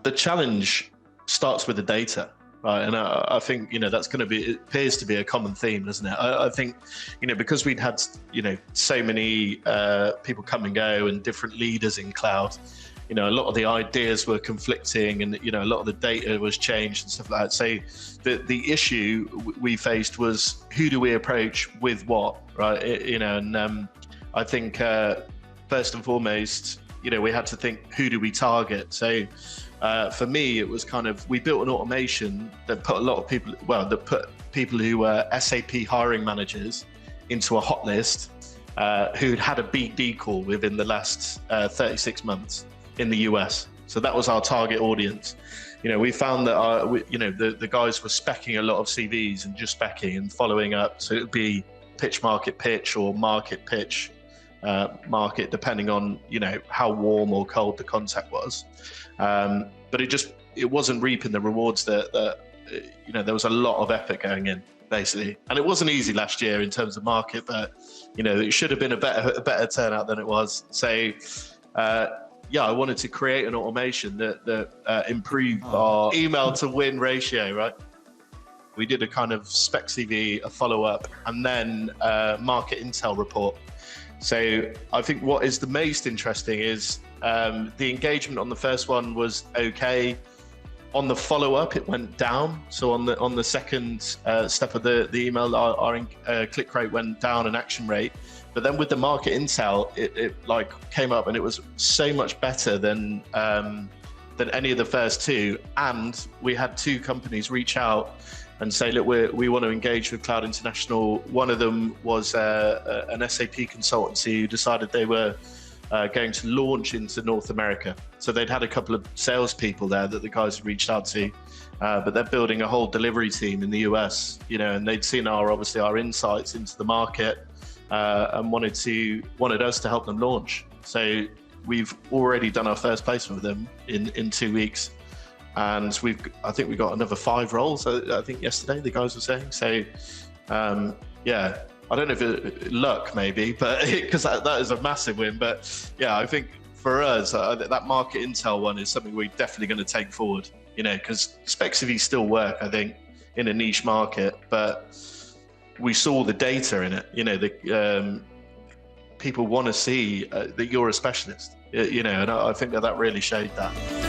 The challenge starts with the data, right? And I think, that's going to be, it appears to be a common theme, doesn't it? I think, because we'd had, so many people come and go and different leaders in cloud, a lot of the ideas were conflicting and, a lot of the data was changed and stuff like that. So the issue we faced was, who do we approach with what, right? I think first and foremost, we had to think, who do we target? So for me, it was we built an automation that put a lot of people, that put people who were SAP hiring managers into a hot list who'd had a BD call within the last 36 months in the US. So that was our target audience. We found that the guys were speccing a lot of CVs and just speccing and following up. So it would be pitch, or market pitch, market, depending on, how warm or cold the contact was. But it wasn't reaping the rewards that there was a lot of effort going in, basically. And it wasn't easy last year in terms of market, but, it should have been a better turnout than it was. So, I wanted to create an automation that improved our email to win ratio, right? We did a kind of spec CV, a follow-up, and then a market intel report. So I think what is the most interesting is the engagement on the first one was okay. On the follow-up, it went down. So on the second step of the email, our click rate went down and action rate. But then with the market intel, it came up, and it was so much better than any of the first two. And we had two companies reach out and say, look, we want to engage with Cloud International. One of them was an SAP consultancy who decided they were going to launch into North America. So they'd had a couple of salespeople there that the guys had reached out to, but they're building a whole delivery team in the US, and they'd seen our insights into the market and wanted us to help them launch. So we've already done our first placement with them in 2 weeks. And I think we got another 5 roles, I think yesterday, the guys were saying. So, I don't know if it's luck maybe, but because that is a massive win. But yeah, I think for us, that market intel one is something we're definitely going to take forward, because spec CVs still work, I think, in a niche market, but we saw the data in it, people want to see that you're a specialist, and I think that really showed that.